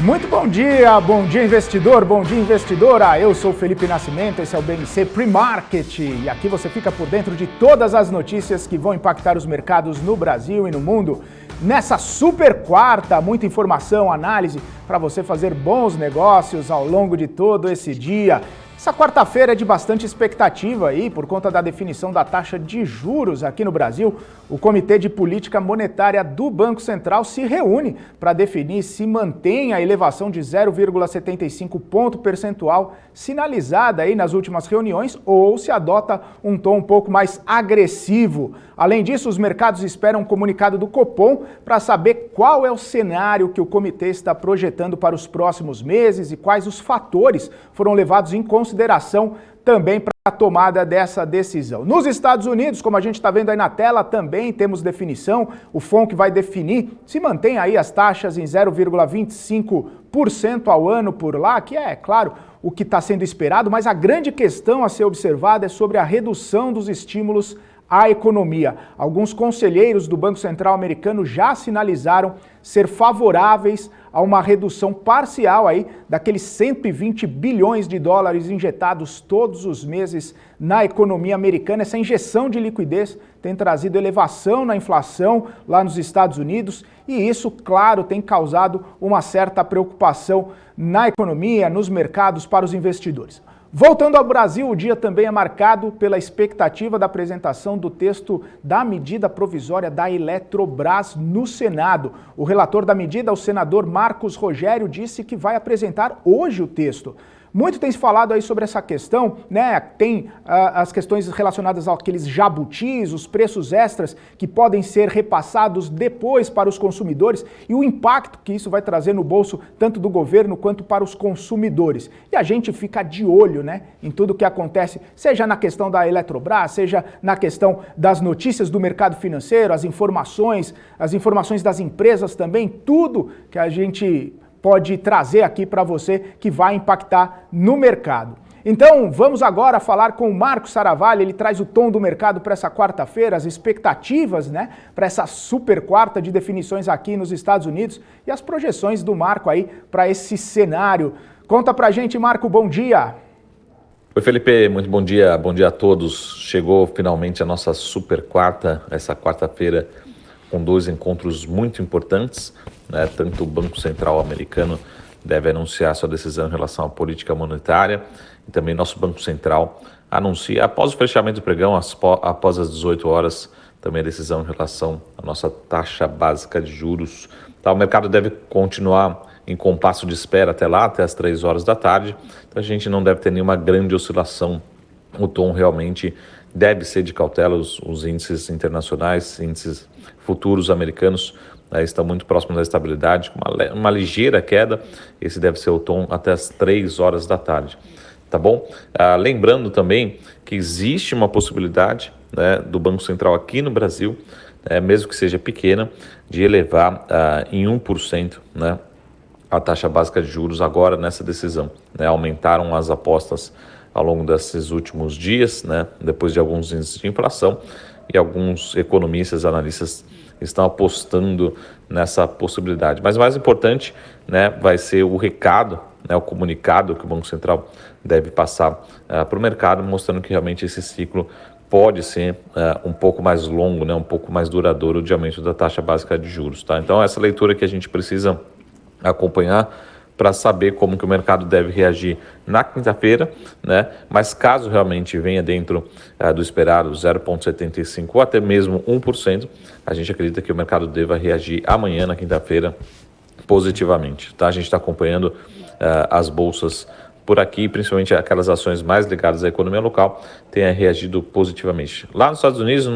Muito bom dia investidor, bom dia investidora. Eu sou Felipe Nascimento, esse é o BMC Pre-Market e aqui você fica por dentro de todas as notícias que vão impactar os mercados no Brasil e no mundo. Nessa super quarta, muita informação, análise para você fazer bons negócios ao longo de todo esse dia. Essa quarta-feira é de bastante expectativa aí, por conta da definição da taxa de juros aqui no Brasil. O Comitê de Política Monetária do Banco Central se reúne para definir se mantém a elevação de 0,75 ponto percentual sinalizada aí nas últimas reuniões ou se adota um tom um pouco mais agressivo. Além disso, os mercados esperam um comunicado do Copom para saber qual é o cenário que o comitê está projetando para os próximos meses e quais os fatores foram levados em consideração também para a tomada dessa decisão. Nos Estados Unidos, como a gente está vendo aí na tela, também temos definição. O FONC vai definir se mantém aí as taxas em 0,25% ao ano por lá, que é, claro, o que está sendo esperado, mas a grande questão a ser observada é sobre a redução dos estímulos à economia. Alguns conselheiros do Banco Central americano já sinalizaram ser favoráveis a uma redução parcial aí daqueles 120 bilhões de dólares injetados todos os meses na economia americana. Essa injeção de liquidez tem trazido elevação na inflação lá nos Estados Unidos e isso, claro, tem causado uma certa preocupação na economia, nos mercados para os investidores. Voltando ao Brasil, o dia também é marcado pela expectativa da apresentação do texto da medida provisória da Eletrobras no Senado. O relator da medida, o senador Marcos Rogério, disse que vai apresentar hoje o texto. Muito tem se falado aí sobre essa questão, né? Tem as questões relacionadas àqueles jabutis, os preços extras que podem ser repassados depois para os consumidores e o impacto que isso vai trazer no bolso tanto do governo quanto para os consumidores. E a gente fica de olho, né, em tudo que acontece, seja na questão da Eletrobras, seja na questão das notícias do mercado financeiro, as informações das empresas também, tudo que a gente pode trazer aqui para você que vai impactar no mercado. Então, vamos agora falar com o Marco Saravalli, ele traz o tom do mercado para essa quarta-feira, as expectativas, né, para essa super quarta de definições aqui nos Estados Unidos e as projeções do Marco aí para esse cenário. Conta pra gente, Marco, bom dia. Oi, Felipe, muito bom dia a todos. Chegou finalmente a nossa super quarta, essa quarta-feira, com dois encontros muito importantes, né? Tanto o Banco Central americano deve anunciar sua decisão em relação à política monetária e também nosso Banco Central anuncia, após o fechamento do pregão, após as 18 horas, também a decisão em relação à nossa taxa básica de juros. Tá, o mercado deve continuar em compasso de espera até lá, até as 3 horas da tarde, então a gente não deve ter nenhuma grande oscilação. O tom realmente deve ser de cautela, os índices internacionais, índices futuros americanos estão muito próximos da estabilidade, com uma ligeira queda. Esse deve ser o tom até as 3 horas da tarde, tá bom? Lembrando também que existe uma possibilidade, né, do Banco Central aqui no Brasil, mesmo que seja pequena, de elevar em 1%, né, a taxa básica de juros agora nessa decisão, né? Aumentaram as apostas ao longo desses últimos dias, né, depois de alguns índices de inflação, e alguns economistas, analistas estão apostando nessa possibilidade. Mas o mais importante, né, vai ser o recado, né, o comunicado que o Banco Central deve passar para o mercado, mostrando que realmente esse ciclo pode ser um pouco mais longo, né, um pouco mais duradouro de aumento da taxa básica de juros. Tá? Então, essa leitura que a gente precisa acompanhar para saber como que o mercado deve reagir na quinta-feira, né? Mas caso realmente venha dentro do esperado 0,75 ou até mesmo 1%, a gente acredita que o mercado deva reagir amanhã, na quinta-feira, positivamente. Tá? A gente está acompanhando as bolsas por aqui, principalmente aquelas ações mais ligadas à economia local, tenha reagido positivamente. Lá nos Estados Unidos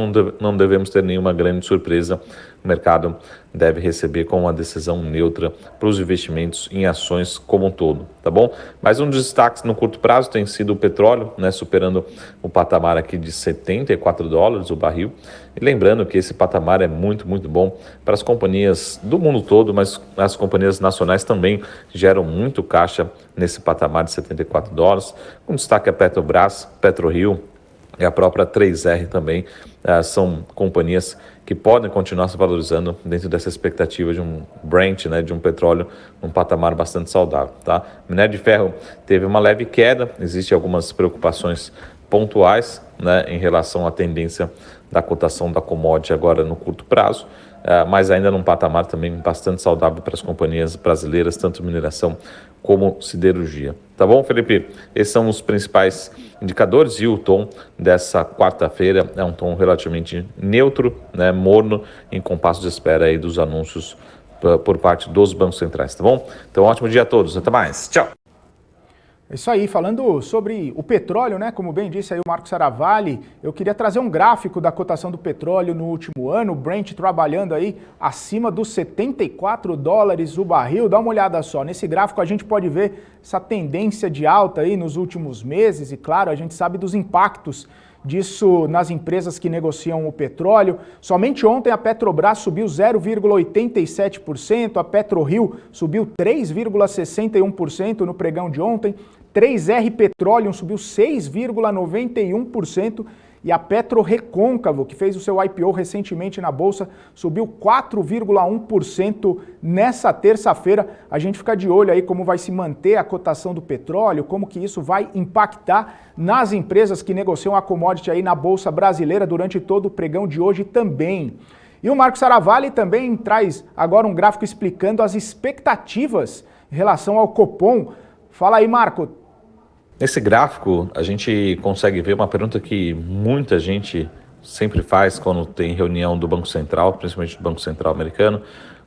não devemos ter nenhuma grande surpresa. O mercado deve receber com uma decisão neutra para os investimentos em ações como um todo, tá bom? Mas um dos destaques no curto prazo tem sido o petróleo, né, superando o patamar aqui de $74 o barril. E lembrando que esse patamar é muito, muito bom para as companhias do mundo todo, mas as companhias nacionais também geram muito caixa nesse patamar de $74, com destaque a Petrobras, PetroRio, e a própria 3R também são companhias que podem continuar se valorizando dentro dessa expectativa de um Brent, né, de um petróleo num patamar bastante saudável. Tá? Minério de ferro teve uma leve queda, existem algumas preocupações pontuais, né, em relação à tendência da cotação da commodity agora no curto prazo, mas ainda num patamar também bastante saudável para as companhias brasileiras, tanto mineração como siderurgia. Tá bom, Felipe? Esses são os principais indicadores e o tom dessa quarta-feira é um tom relativamente neutro, né, morno, em compasso de espera aí dos anúncios por parte dos bancos centrais, tá bom? Então, ótimo dia a todos. Até mais. Tchau. É isso aí, falando sobre o petróleo, né? Como bem disse aí o Marco Saravalli, eu queria trazer um gráfico da cotação do petróleo no último ano, o Brent trabalhando aí acima dos $74 o barril. Dá uma olhada só, nesse gráfico a gente pode ver essa tendência de alta aí nos últimos meses e, claro, a gente sabe dos impactos disso nas empresas que negociam o petróleo. Somente ontem a Petrobras subiu 0,87%, a PetroRio subiu 3,61% no pregão de ontem, 3R Petroleum subiu 6,91% e a PetroRecôncavo, que fez o seu IPO recentemente na Bolsa, subiu 4,1% nessa terça-feira. A gente fica de olho aí como vai se manter a cotação do petróleo, como que isso vai impactar nas empresas que negociam a commodity aí na Bolsa Brasileira durante todo o pregão de hoje também. E o Marco Saravalli também traz agora um gráfico explicando as expectativas em relação ao Copom. Fala aí, Marco. Nesse gráfico, a gente consegue ver uma pergunta que muita gente sempre faz quando tem reunião do Banco Central, principalmente do Banco Central americano,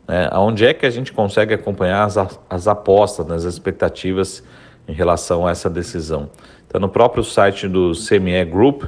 né? Onde é que a gente consegue acompanhar as apostas, né, as expectativas em relação a essa decisão. Então, no próprio site do CME Group,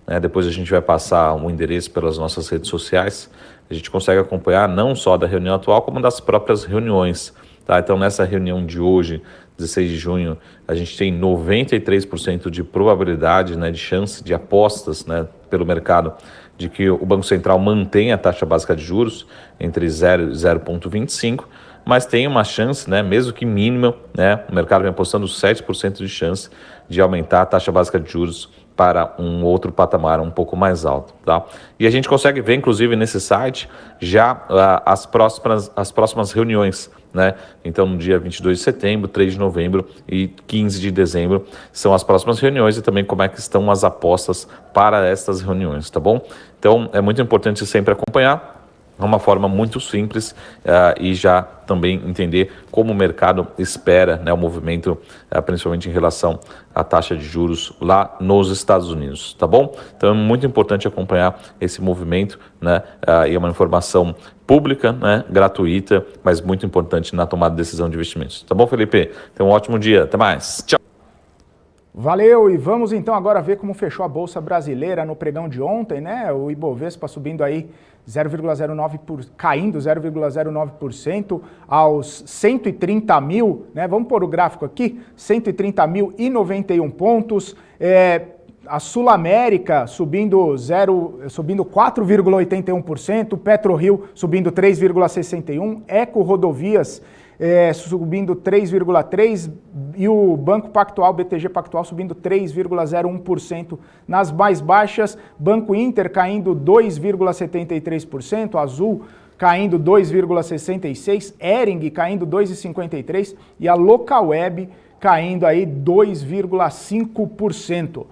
né, depois a gente vai passar um endereço pelas nossas redes sociais, a gente consegue acompanhar não só da reunião atual, como das próprias reuniões. Tá? Então, nessa reunião de hoje, 16 de junho, a gente tem 93% de probabilidade, né, de chance de apostas, né, pelo mercado de que o Banco Central mantenha a taxa básica de juros entre 0 e 0,25%, mas tem uma chance, né, mesmo que mínima, né, o mercado vem apostando 7% de chance de aumentar a taxa básica de juros para um outro patamar um pouco mais alto, tá? E a gente consegue ver, inclusive, nesse site, já as próximas reuniões, né? Então, no dia 22 de setembro, 3 de novembro e 15 de dezembro são as próximas reuniões e também como é que estão as apostas para estas reuniões, tá bom? Então, é muito importante sempre acompanhar. É uma forma muito simples e já também entender como o mercado espera, né, o movimento, principalmente em relação à taxa de juros lá nos Estados Unidos, tá bom? Então é muito importante acompanhar esse movimento, né, e é uma informação pública, né, gratuita, mas muito importante na tomada de decisão de investimentos. Tá bom, Felipe? Então um ótimo dia, até mais, tchau! Valeu, e vamos então agora ver como fechou a Bolsa Brasileira no pregão de ontem, né? O Ibovespa subindo aí 0,09%, caindo 0,09% aos 130 mil, né? Vamos pôr o gráfico aqui, 130.091 pontos. A Sul América subindo 4,81%, PetroRio subindo 3,61%, Eco Rodovias subindo 3,3% e o Banco Pactual, BTG Pactual, subindo 3,01%. Nas mais baixas, Banco Inter caindo 2,73%, Azul caindo 2,66%, Hering caindo 2,53% e a Localweb caindo aí 2,5%.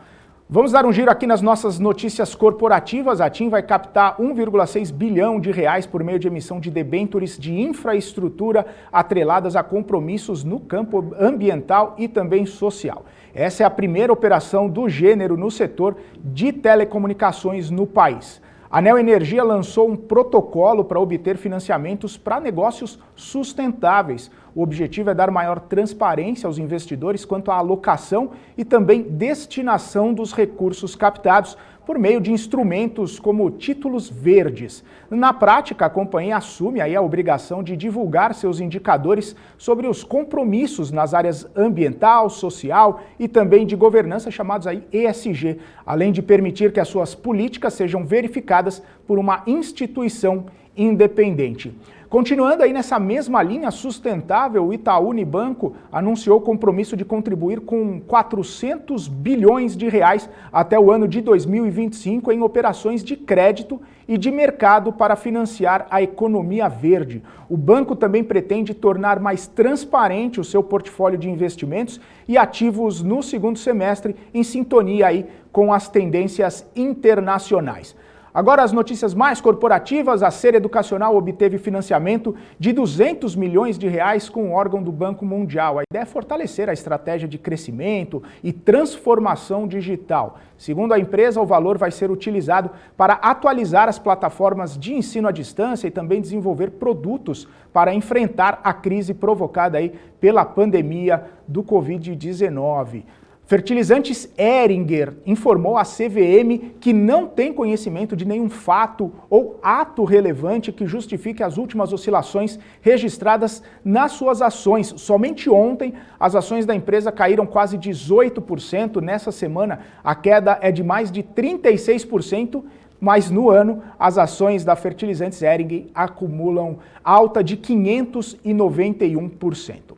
Vamos dar um giro aqui nas nossas notícias corporativas. A TIM vai captar 1,6 bilhão de reais por meio de emissão de debêntures de infraestrutura atreladas a compromissos no campo ambiental e também social. Essa é a primeira operação do gênero no setor de telecomunicações no país. A Neo Energia lançou um protocolo para obter financiamentos para negócios sustentáveis. O objetivo é dar maior transparência aos investidores quanto à alocação e também destinação dos recursos captados por meio de instrumentos como títulos verdes. Na prática, a companhia assume aí a obrigação de divulgar seus indicadores sobre os compromissos nas áreas ambiental, social e também de governança, chamados aí ESG, além de permitir que as suas políticas sejam verificadas por uma instituição independente. Continuando aí nessa mesma linha sustentável, o Itaú Unibanco anunciou o compromisso de contribuir com 400 bilhões de reais até o ano de 2025 em operações de crédito e de mercado para financiar a economia verde. O banco também pretende tornar mais transparente o seu portfólio de investimentos e ativos no segundo semestre, em sintonia aí com as tendências internacionais. Agora as notícias mais corporativas. A Ser Educacional obteve financiamento de 200 milhões de reais com o órgão do Banco Mundial. A ideia é fortalecer a estratégia de crescimento e transformação digital. Segundo a empresa, o valor vai ser utilizado para atualizar as plataformas de ensino à distância e também desenvolver produtos para enfrentar a crise provocada aí pela pandemia do Covid-19. Fertilizantes Heringer informou à CVM que não tem conhecimento de nenhum fato ou ato relevante que justifique as últimas oscilações registradas nas suas ações. Somente ontem, as ações da empresa caíram quase 18%. Nessa semana, a queda é de mais de 36%. Mas no ano, as ações da Fertilizantes Heringer acumulam alta de 591%.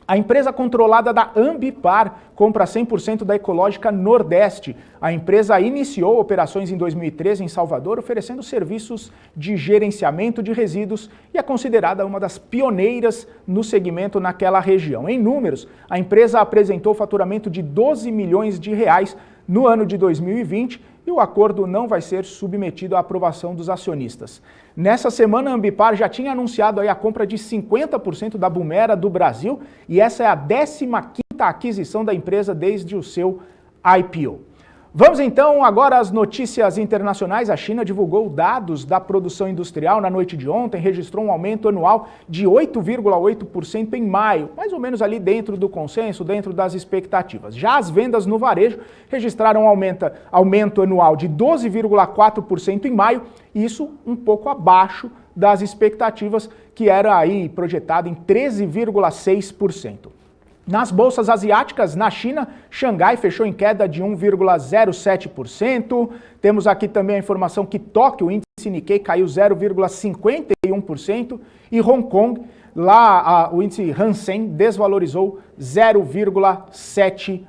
A empresa controlada da Ambipar compra 100% da Ecológica Nordeste. A empresa iniciou operações em 2013 em Salvador, oferecendo serviços de gerenciamento de resíduos e é considerada uma das pioneiras no segmento naquela região. Em números, a empresa apresentou faturamento de 12 milhões de reais no ano de 2020 e o acordo não vai ser submetido à aprovação dos acionistas. Nessa semana, a Ambipar já tinha anunciado aí a compra de 50% da Bumera do Brasil e essa é a 15ª aquisição da empresa desde o seu IPO. Vamos então agora às notícias internacionais. A China divulgou dados da produção industrial na noite de ontem, registrou um aumento anual de 8,8% em maio, mais ou menos ali dentro do consenso, dentro das expectativas. Já as vendas no varejo registraram um aumento anual de 12,4% em maio, isso um pouco abaixo das expectativas, que era aí projetado em 13,6%. Nas bolsas asiáticas, na China, Xangai fechou em queda de 1,07%. Temos aqui também a informação que Tóquio, o índice Nikkei, caiu 0,51% e Hong Kong, lá o índice Hang Seng, desvalorizou 0,7%.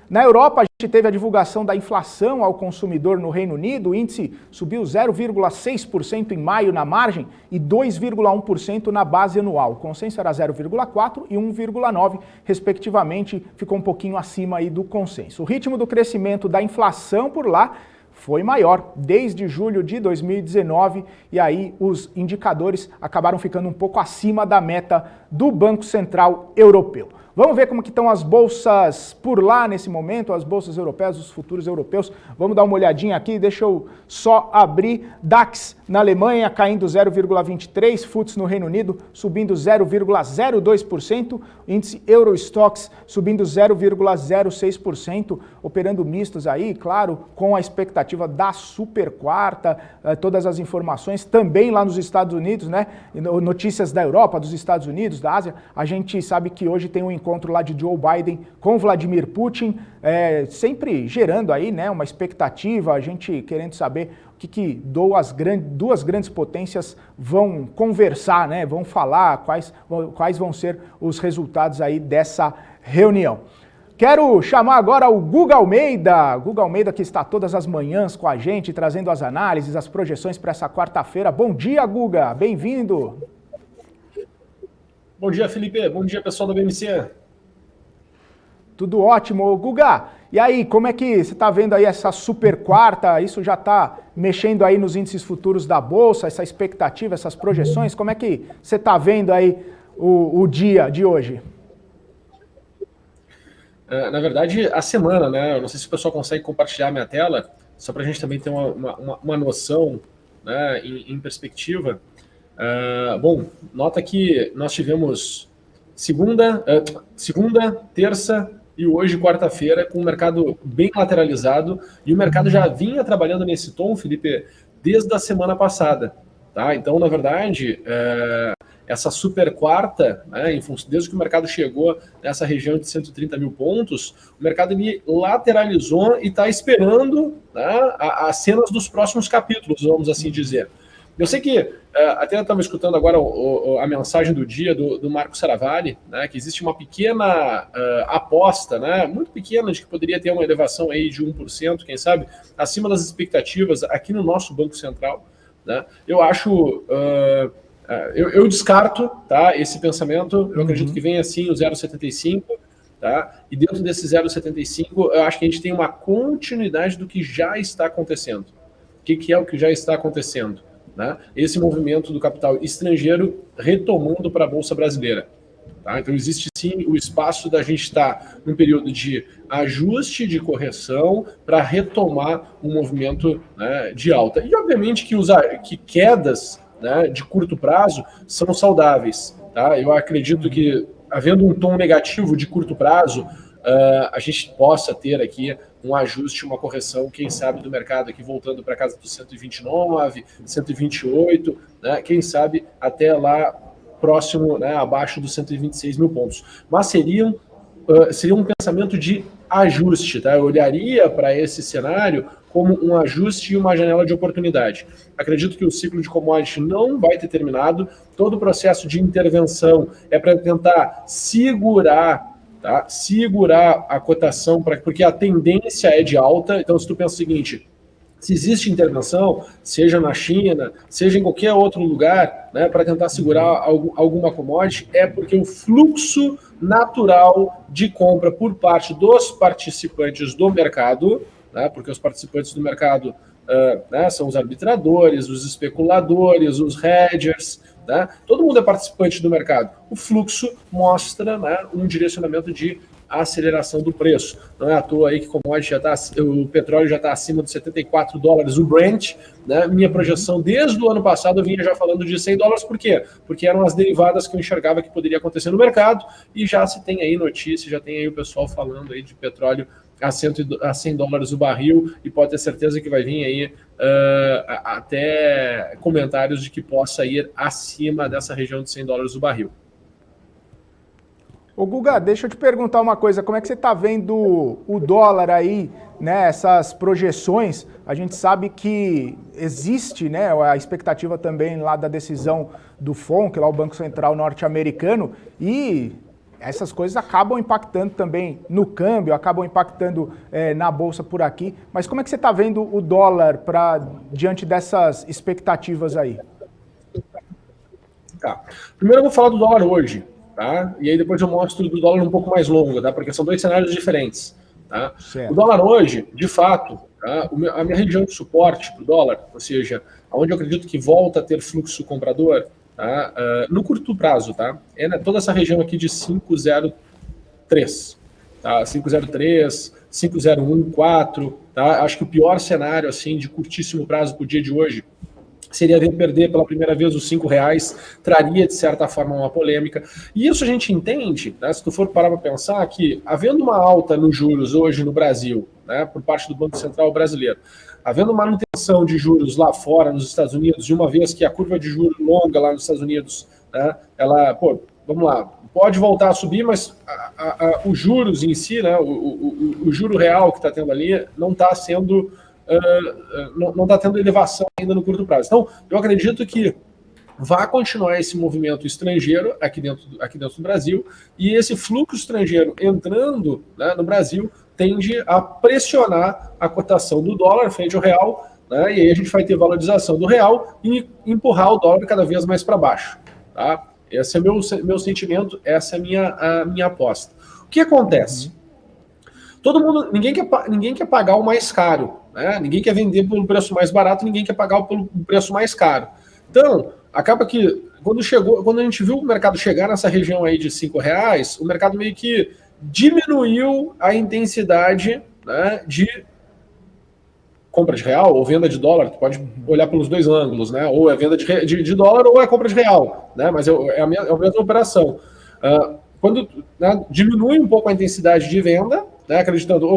Na Europa, a gente teve a divulgação da inflação ao consumidor no Reino Unido. O índice subiu 0,6% em maio na margem e 2,1% na base anual. O consenso era 0,4% e 1,9%, respectivamente, ficou um pouquinho acima aí do consenso. O ritmo do crescimento da inflação por lá foi maior desde julho de 2019 e aí os indicadores acabaram ficando um pouco acima da meta do Banco Central Europeu. Vamos ver como que estão as bolsas por lá nesse momento, as bolsas europeias, os futuros europeus. Vamos dar uma olhadinha aqui, deixa eu só abrir. DAX na Alemanha caindo 0,23%, FTSE no Reino Unido subindo 0,02%, índice Eurostoxx subindo 0,06%, operando mistos aí, claro, com a expectativa da super quarta, todas as informações também lá nos Estados Unidos, né? Notícias da Europa, dos Estados Unidos, da Ásia. A gente sabe que hoje tem um encontro lá de Joe Biden com Vladimir Putin, sempre gerando aí, né, uma expectativa, a gente querendo saber o que duas grandes potências vão conversar, né, vão falar, quais vão ser os resultados aí dessa reunião. Quero chamar agora o Guga Almeida que está todas as manhãs com a gente, trazendo as análises, as projeções para essa quarta-feira. Bom dia, Guga, bem-vindo. Bom dia, Felipe. Bom dia, pessoal da BMC. Tudo ótimo. Guga, e aí, como é que você está vendo aí essa super quarta? Isso já está mexendo aí nos índices futuros da Bolsa, essa expectativa, essas projeções? Como é que você está vendo aí o dia de hoje? Na verdade, a semana, né? Eu não sei se o pessoal consegue compartilhar minha tela, só para a gente também ter uma noção, né, em perspectiva. Bom, nota que nós tivemos segunda, terça e hoje, quarta-feira, com o mercado bem lateralizado, e o mercado já vinha trabalhando nesse tom, Felipe, desde a semana passada. Tá? Então, na verdade, essa super quarta, né, desde que o mercado chegou nessa região de 130 mil pontos, o mercado ele lateralizou e está esperando, né, as cenas dos próximos capítulos, vamos assim dizer. Eu sei que até estava escutando agora a mensagem do dia do Marco Saravalli, né, que existe uma pequena aposta, né, muito pequena, de que poderia ter uma elevação aí de 1%, quem sabe, acima das expectativas aqui no nosso Banco Central. Né? Eu acho... eu descarto, tá, esse pensamento. Eu acredito que vem assim o 0,75, tá? E dentro desse 0,75, eu acho que a gente tem uma continuidade do que já está acontecendo. O que é o que já está acontecendo? Né? Esse movimento do capital estrangeiro retomando para a Bolsa Brasileira. Tá? Então existe sim o espaço da gente estar num período de ajuste, de correção, para retomar um movimento, né, de alta. E obviamente que quedas, né, de curto prazo são saudáveis. Tá? Eu acredito que, havendo um tom negativo de curto prazo, a gente possa ter aqui um ajuste, uma correção, quem sabe, do mercado aqui voltando para casa dos 129, 128, né, quem sabe até lá próximo, né, abaixo dos 126 mil pontos. Mas seria um pensamento de ajuste. Tá? Eu olharia para esse cenário como um ajuste e uma janela de oportunidade. Acredito que o ciclo de commodity não vai ter terminado. Todo o processo de intervenção é para tentar segurar, tá? Segurar a cotação, porque a tendência é de alta. Então, se tu pensa o seguinte, se existe intervenção, seja na China, seja em qualquer outro lugar, né, para tentar segurar alguma commodity, é porque o fluxo natural de compra por parte dos participantes do mercado, né, porque os participantes do mercado né, são os arbitradores, os especuladores, os hedgers, né, todo mundo é participante do mercado. O fluxo mostra, né, um direcionamento de aceleração do preço. Não é à toa aí que o petróleo já está acima de $74, o Brent, né? Minha projeção desde o ano passado eu vinha já falando de $100, por quê? Porque eram as derivadas que eu enxergava que poderia acontecer no mercado, e já se tem aí notícia, já tem aí o pessoal falando aí de petróleo a $100 o barril, e pode ter certeza que vai vir aí até comentários de que possa ir acima dessa região de $100 o barril. Ô Guga, deixa eu te perguntar uma coisa, como é que você está vendo o dólar aí, né, essas projeções? A gente sabe que existe, né, a expectativa também lá da decisão do FONC, lá o Banco Central norte-americano, e essas coisas acabam impactando também no câmbio, acabam impactando na Bolsa por aqui. Mas como é que você está vendo o dólar diante dessas expectativas aí? Tá. Primeiro eu vou falar do dólar hoje. Tá? E aí depois eu mostro do dólar um pouco mais longo, tá? Porque são dois cenários diferentes. Tá? O dólar hoje, de fato, tá? A minha região de suporte para o dólar, ou seja, onde eu acredito que volta a ter fluxo comprador, tá? No curto prazo, tá? É toda essa região aqui de 503, tá? 503, 501, tá? Acho que o pior cenário assim de curtíssimo prazo para o dia de hoje seria ver perder pela primeira vez os R$5, traria, de certa forma, uma polêmica. E isso a gente entende, né, se tu for parar para pensar, que havendo uma alta nos juros hoje no Brasil, né, por parte do Banco Central brasileiro, havendo manutenção de juros lá fora, nos Estados Unidos, de uma vez que a curva de juros longa lá nos Estados Unidos, né, ela, vamos lá, pode voltar a subir, mas os juros em si, né, o juro real que está tendo ali, não está sendo... não está tendo elevação ainda no curto prazo. Então, eu acredito que vai continuar esse movimento estrangeiro aqui dentro do Brasil, e esse fluxo estrangeiro entrando, né, no Brasil tende a pressionar a cotação do dólar frente ao real, né, e aí a gente vai ter valorização do real e empurrar o dólar cada vez mais para baixo. Tá? Esse é meu sentimento, essa é a minha aposta. O que acontece? Todo mundo, ninguém quer pagar o mais caro, né? Ninguém quer vender pelo preço mais barato, ninguém quer pagar pelo preço mais caro. Então, acaba que quando a gente viu o mercado chegar nessa região aí de R$5, o mercado meio que diminuiu a intensidade, né, de compra de real ou venda de dólar. Tu pode olhar pelos dois ângulos, né? Ou é venda de dólar ou é compra de real, né? Mas é a mesma operação. Quando, né, diminui um pouco a intensidade de venda, né, acreditando,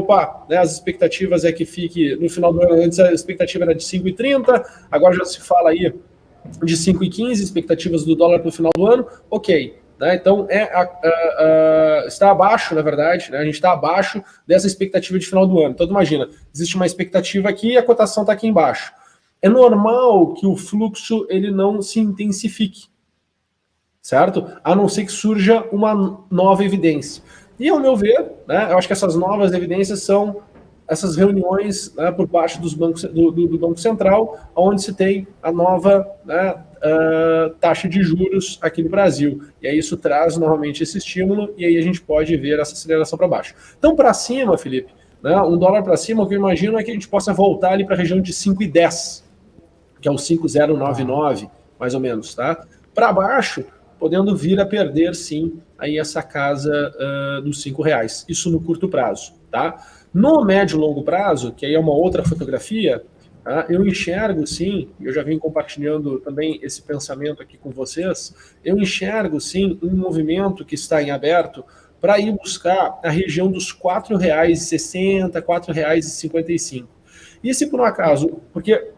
né, as expectativas é que fique no final do ano, antes a expectativa era de 5,30, agora já se fala aí de 5,15, expectativas do dólar para o final do ano, ok. Né, então, está abaixo, na verdade, né, a gente está abaixo dessa expectativa de final do ano. Então, imagina, existe uma expectativa aqui e a cotação está aqui embaixo. é normal que o fluxo ele não se intensifique, certo? A não ser que surja uma nova evidência. E, ao meu ver, né, eu acho que essas novas evidências são essas reuniões, né, por parte dos bancos, do Banco Central, onde se tem a nova, né, taxa de juros aqui no Brasil. E aí isso traz novamente esse estímulo, e aí a gente pode ver essa aceleração para baixo. Então, para cima, Felipe, né, um dólar para cima, o que eu imagino é que a gente possa voltar ali para a região de 5,10, que é o 5,099, mais ou menos, tá? Para baixo, podendo vir a perder, sim, aí essa casa dos R$5. Isso no curto prazo, tá? No médio e longo prazo, que aí é uma outra fotografia, tá? Eu enxergo, sim, eu já venho compartilhando também esse pensamento aqui com vocês, eu enxergo, sim, um movimento que está em aberto para ir buscar a região dos R$4,60, R$4,55. E se por um acaso, porque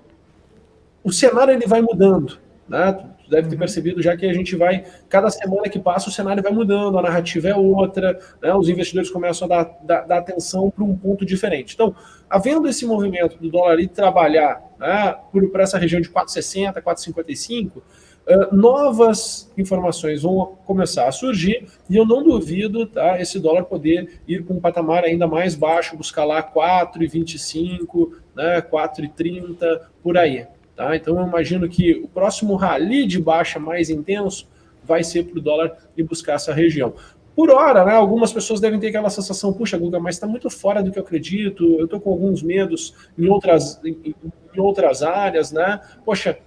o cenário ele vai mudando, né? Tu deve ter percebido já que a gente vai, cada semana que passa o cenário vai mudando, a narrativa é outra, né? Os investidores começam a dar atenção para um ponto diferente. Então, havendo esse movimento do dólar ir trabalhar, né, por essa região de 4,60, 4,55, novas informações vão começar a surgir e eu não duvido, tá, esse dólar poder ir para um patamar ainda mais baixo, buscar lá 4,25, né, 4,30, por aí. Tá? Então eu imagino que o próximo rally de baixa mais intenso vai ser para o dólar e buscar essa região. Por hora, né, algumas pessoas devem ter aquela sensação, puxa, Guga, mas está muito fora do que eu acredito, eu estou com alguns medos em outras áreas, né? Poxa,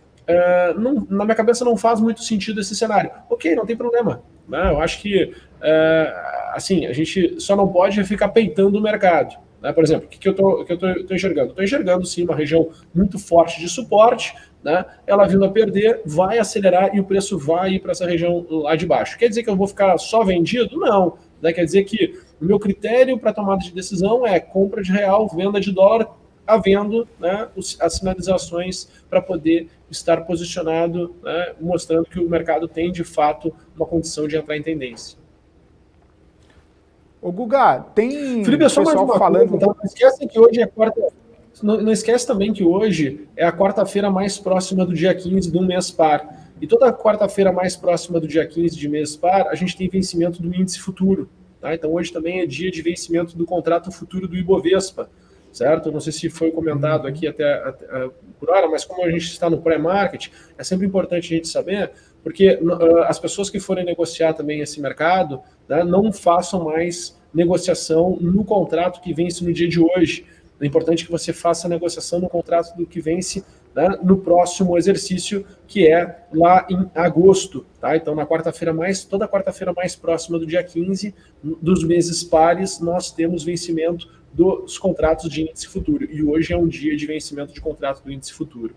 na minha cabeça não faz muito sentido esse cenário. Ok, não tem problema. Né? Eu acho que assim, a gente só não pode ficar peitando o mercado. Por exemplo, o que eu estou enxergando? Estou enxergando, sim, uma região muito forte de suporte, né? Ela vindo a perder, vai acelerar e o preço vai ir para essa região lá de baixo. Quer dizer que eu vou ficar só vendido? Não. Né? Quer dizer que o meu critério para tomada de decisão é compra de real, venda de dólar, havendo, né, as sinalizações para poder estar posicionado, né, mostrando que o mercado tem, de fato, uma condição de entrar em tendência. Ô Guga, tem Felipe, só mais uma falando... coisa, tá? Não esquece que hoje é quarta... Não esquece também que hoje é a quarta-feira mais próxima do dia 15 do mês par. E toda quarta-feira mais próxima do dia 15 de mês par, a gente tem vencimento do índice futuro. Tá? Então hoje também é dia de vencimento do contrato futuro do Ibovespa. Certo? Não sei se foi comentado aqui até por hora, mas como a gente está no pré-market, é sempre importante a gente saber, porque as pessoas que forem negociar também esse mercado, né, não façam mais negociação no contrato que vence no dia de hoje. É importante que você faça a negociação no contrato do que vence, né, no próximo exercício, que é lá em agosto. Tá? Então, toda quarta-feira mais próxima do dia 15 dos meses pares, nós temos vencimento dos contratos de índice futuro. E hoje é um dia de vencimento de contrato do índice futuro.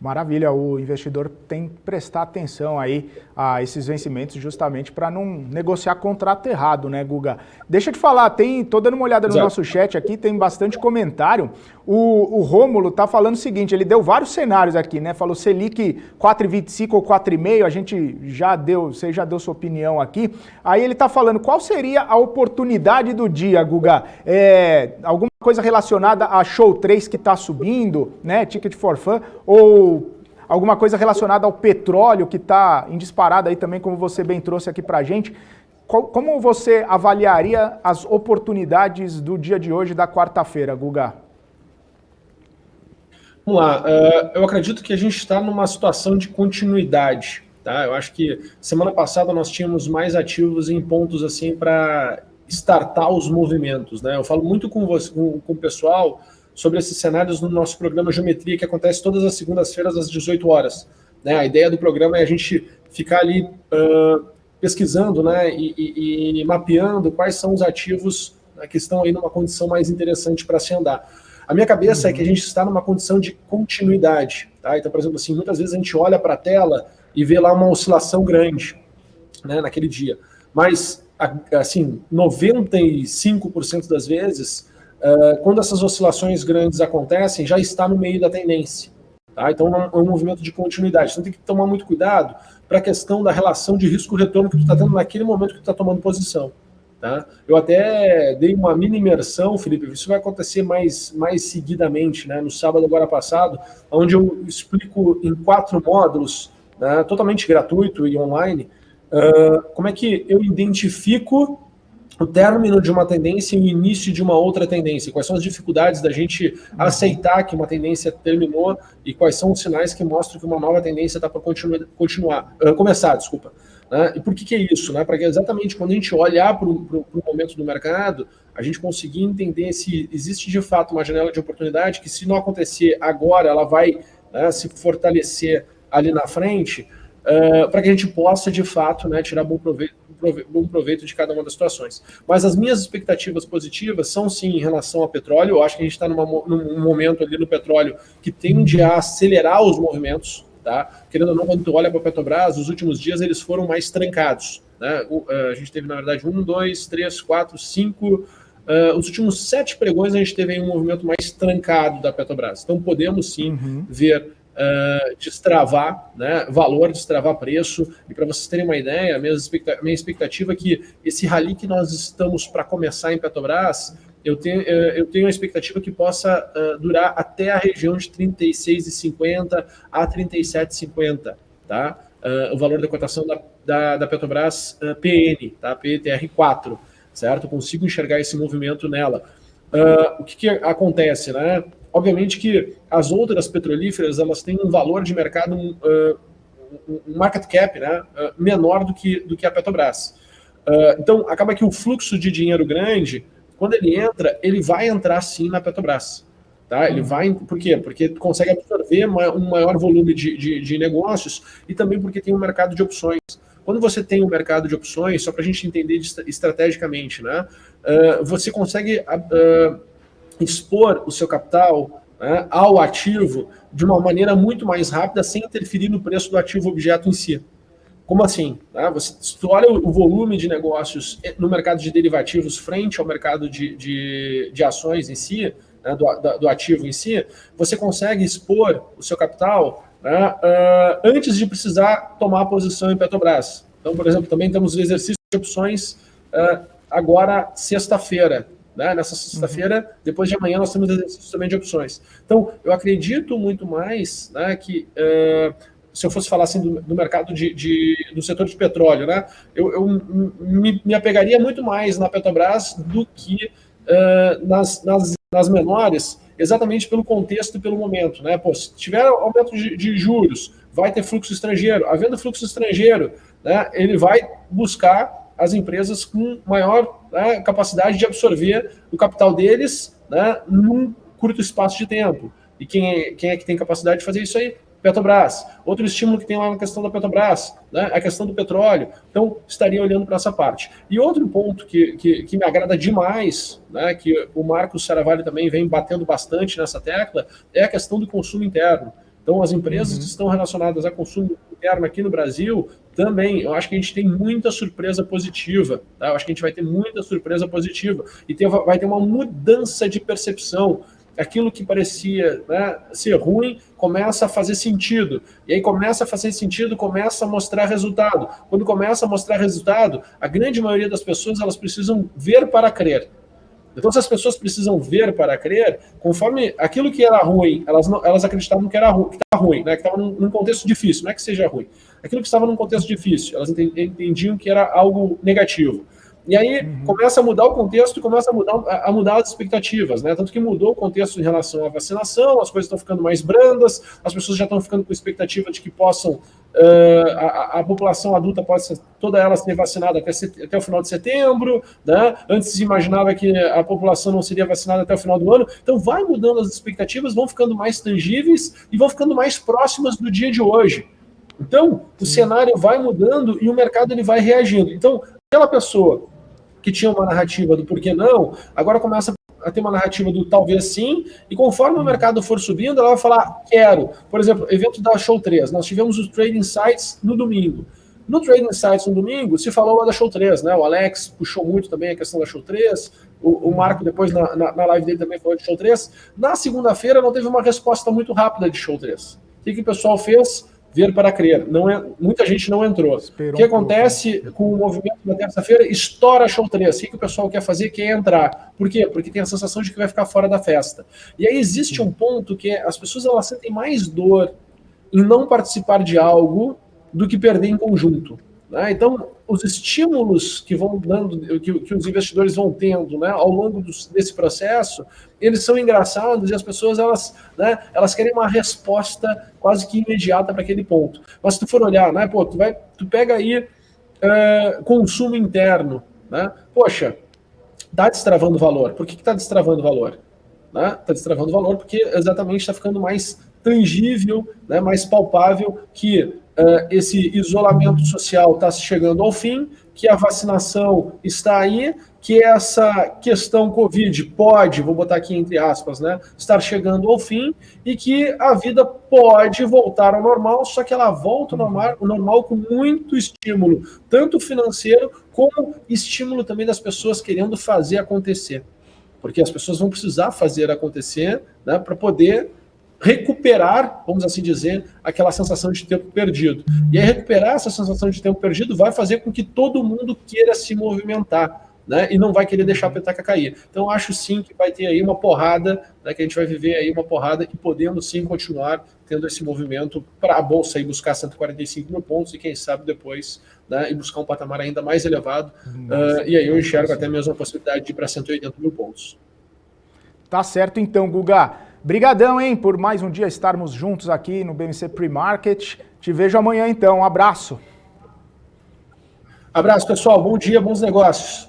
Maravilha, o investidor tem que prestar atenção aí a esses vencimentos justamente para não negociar contrato errado, né, Guga? Deixa eu te falar, tô dando uma olhada no nosso chat aqui, tem bastante comentário. O Rômulo tá falando o seguinte, ele deu vários cenários aqui, né? Falou Selic 4,25 ou 4,5, a gente você já deu sua opinião aqui. Aí ele tá falando, qual seria a oportunidade do dia, Guga? Alguma coisa relacionada a Show 3 que está subindo, né, Ticket for Fun, ou alguma coisa relacionada ao petróleo que está em disparada aí também, como você bem trouxe aqui para a gente. Como você avaliaria as oportunidades do dia de hoje, da quarta-feira, Guga? Vamos lá, eu acredito que a gente está numa situação de continuidade. Tá? Eu acho que semana passada nós tínhamos mais ativos em pontos assim para startar os movimentos, né? Eu falo muito com o pessoal sobre esses cenários no nosso programa Geometria, que acontece todas as segundas-feiras às 18 horas. Né? A ideia do programa é a gente ficar ali pesquisando, né, e mapeando quais são os ativos, né, que estão aí numa condição mais interessante para se andar. A minha cabeça é que a gente está numa condição de continuidade. Tá? Então, por exemplo, assim, muitas vezes a gente olha para a tela e vê lá uma oscilação grande, né, naquele dia. Mas assim, 95% das vezes, quando essas oscilações grandes acontecem, já está no meio da tendência. Tá? Então é um movimento de continuidade. Então tem que tomar muito cuidado para a questão da relação de risco-retorno que tu está tendo naquele momento que tu está tomando posição. Tá? Eu até dei uma mini imersão, Felipe, isso vai acontecer mais seguidamente, né? No sábado agora passado, onde eu explico em 4 módulos, né, totalmente gratuito e online, como é que eu identifico o término de uma tendência e o início de uma outra tendência. Quais são as dificuldades da gente aceitar que uma tendência terminou e quais são os sinais que mostram que uma nova tendência está para começar, desculpa. Né? E por que é isso? Né? Para que exatamente quando a gente olhar para o momento do mercado, a gente conseguir entender se existe de fato uma janela de oportunidade que, se não acontecer agora, ela vai, né, se fortalecer ali na frente, para que a gente possa, de fato, né, tirar bom proveito de cada uma das situações. Mas as minhas expectativas positivas são, sim, em relação ao petróleo. Eu acho que a gente está num momento ali no petróleo que tende a acelerar os movimentos. Tá? Querendo ou não, quando tu olha para a Petrobras, os últimos dias eles foram mais trancados. Né? A gente teve, na verdade, 1, 2, 3, 4, 5... os últimos 7 pregões a gente teve aí um movimento mais trancado da Petrobras. Então podemos sim ver destravar, né, valor, destravar preço. E para vocês terem uma ideia, a minha expectativa é que esse rally que nós estamos para começar em Petrobras, eu tenho a expectativa que possa durar até a região de 36,50 a 37,50, tá? O valor da cotação da Petrobras PN, tá? PTR4, certo? Eu consigo enxergar esse movimento nela. O que acontece, né? Obviamente que as outras petrolíferas, elas têm um valor de mercado, um market cap, né, menor do que a Petrobras. Então, acaba que o fluxo de dinheiro grande, quando ele vai entrar sim na Petrobras. Tá? Ele vai, por quê? Porque consegue absorver um maior volume de negócios e também porque tem um mercado de opções. Quando você tem um mercado de opções, só para a gente entender estrategicamente, né, você consegue expor o seu capital, né, ao ativo de uma maneira muito mais rápida, sem interferir no preço do ativo objeto em si. Como assim? Se tu olha o volume de negócios no mercado de derivativos frente ao mercado de ações em si, né, do ativo em si, você consegue expor o seu capital, né, antes de precisar tomar posição em Petrobras. Então, por exemplo, também temos o exercício de opções agora sexta-feira. Né? Nessa sexta-feira, depois de amanhã, nós temos exercícios também de opções. Então, eu acredito muito mais, né, que se eu fosse falar assim do mercado do setor de petróleo, né, eu me apegaria muito mais na Petrobras do que nas menores, exatamente pelo contexto e pelo momento. Né? Pô, se tiver aumento de juros, vai ter fluxo estrangeiro. Havendo fluxo estrangeiro, né, ele vai buscar as empresas com maior, né, capacidade de absorver o capital deles, né, num curto espaço de tempo. E quem é que tem capacidade de fazer isso aí? Petrobras. Outro estímulo que tem lá na questão da Petrobras, né, a questão do petróleo. Então, estaria olhando para essa parte. E outro ponto que me agrada demais, né, que o Marcos Saravalho também vem batendo bastante nessa tecla, é a questão do consumo interno. Então, as empresas que estão relacionadas a consumo interno aqui no Brasil, também, eu acho que a gente tem muita surpresa positiva. Tá? Eu acho que a gente vai ter muita surpresa positiva. E vai ter uma mudança de percepção. Aquilo que parecia, né, ser ruim, começa a fazer sentido. E aí começa a fazer sentido, começa a mostrar resultado. Quando começa a mostrar resultado, a grande maioria das pessoas, elas precisam ver para crer. Então, se as pessoas precisam ver para crer, conforme aquilo que era ruim, elas acreditavam que era ruim, que estava ruim, né? Que estava num contexto difícil, não é que seja ruim. Aquilo que estava num contexto difícil, elas entendiam que era algo negativo. E aí começa a mudar o contexto e começa a mudar as expectativas, né? Tanto que mudou o contexto em relação à vacinação, as coisas estão ficando mais brandas, as pessoas já estão ficando com expectativa de que possam, a população adulta possa toda ela ser vacinada até o final de setembro, né? Antes se imaginava que a população não seria vacinada até o final do ano. Então vai mudando as expectativas, vão ficando mais tangíveis e vão ficando mais próximas do dia de hoje. Então, o cenário vai mudando e o mercado ele vai reagindo. Então, aquela pessoa que tinha uma narrativa do porquê não, agora começa a ter uma narrativa do talvez sim, e conforme o mercado for subindo, ela vai falar, quero. Por exemplo, evento da Show 3, nós tivemos os Trading Insights no domingo. No Trading Insights no domingo, se falou lá da Show 3, né? O Alex puxou muito também a questão da Show 3, o Marco depois na live dele também falou de Show 3. Na segunda-feira não teve uma resposta muito rápida de Show 3. O que o pessoal fez? ver para crer. Muita gente não entrou. O que acontece com o movimento da terça-feira? Estoura a show 3. O que o pessoal quer fazer? Quer entrar. Por quê? Porque tem a sensação de que vai ficar fora da festa. E aí existe um ponto que as pessoas elas sentem mais dor em não participar de algo do que perder em conjunto. Né? Então, os estímulos que vão dando, que os investidores vão tendo, né, ao longo desse processo, eles são engraçados e as pessoas elas querem uma resposta quase que imediata para aquele ponto. Mas se tu for olhar, né, pô, tu pega aí consumo interno, né? Poxa, está destravando valor. Por que está destravando valor? Está destravando valor porque exatamente está ficando mais tangível, né, mais palpável que esse isolamento social está chegando ao fim, que a vacinação está aí, que essa questão Covid pode, vou botar aqui entre aspas, né, estar chegando ao fim e que a vida pode voltar ao normal, só que ela volta ao normal com muito estímulo, tanto financeiro como estímulo também das pessoas querendo fazer acontecer. Porque as pessoas vão precisar fazer acontecer, né, para poder recuperar, vamos assim dizer, aquela sensação de tempo perdido. E aí recuperar essa sensação de tempo perdido vai fazer com que todo mundo queira se movimentar, né, e não vai querer deixar a petaca cair. Então acho sim que vai ter aí uma porrada, né, que a gente vai viver aí uma porrada e podendo sim continuar tendo esse movimento para a Bolsa ir buscar 145 mil pontos e quem sabe depois, né, e buscar um patamar ainda mais elevado. E aí eu enxergo até mesmo a possibilidade de ir para 180 mil pontos. Tá certo então, Guga. Brigadão, hein, por mais um dia estarmos juntos aqui no BMC Pre-Market. Te vejo amanhã então. Um abraço. Abraço, pessoal. Bom dia, bons negócios.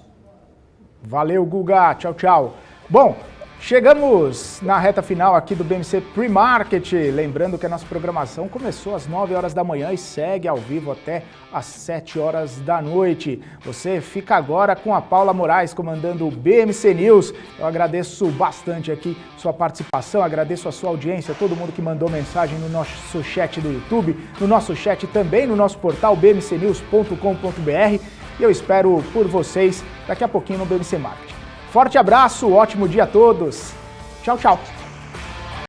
Valeu, Guga. Tchau, tchau. Bom, chegamos na reta final aqui do BMC Pre-Market. Lembrando que a nossa programação começou às 9 horas da manhã e segue ao vivo até às 7 horas da noite. Você fica agora com a Paula Moraes comandando o BMC News. Eu agradeço bastante aqui sua participação, agradeço a sua audiência, todo mundo que mandou mensagem no nosso chat do YouTube, no nosso chat também no nosso portal bmcnews.com.br e eu espero por vocês daqui a pouquinho no BMC Market. Forte abraço, ótimo dia a todos. Tchau, tchau.